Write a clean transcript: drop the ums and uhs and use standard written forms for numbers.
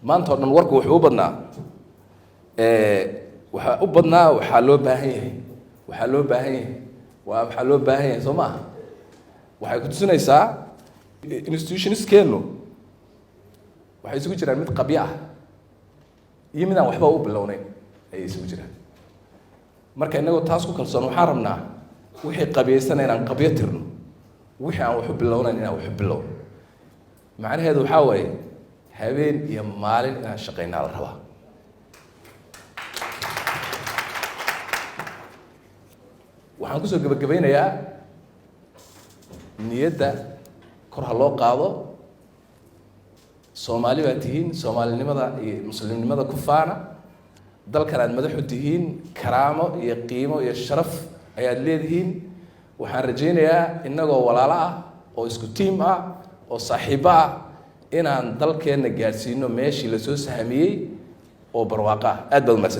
maanta oo dhan warku wuxuu u badnaa waxaa loo baahan yahay waxaa loo baahan yahay soo maaha waxay ku tusinaysaa institutionskeenu waxay isugu jiraan mid qabyo ah iyo mid aan waxba u bilownayn ayay isugu jiraan marka inagoo taas ku kalsoon waxaan rabnaa wixii qabyaysan inaan qabyo tirno wixii aan waxu bilownayn inaan waxu bilow macnaheedu waxaa waaye habeen iyo maalin inaan shaqaynaa la rabaa waxaan kusoo gabagabeynayaa niyadda kor ha loo qaado Soomaali baa tihiin Soomaalinimada iyo muslimnimada ku faana dalkan aad madaxu tihiin karaamo iyo qiimo iyo sharaf ayaad leedihiin waxaan rajaynayaa inagoo walaalo ah oo isku tiim ah oo saaxiibo ah inaan dalkeena gaarsiino meeshii la soo sahamiyey oo barwaaqo ah aad baad umahadsan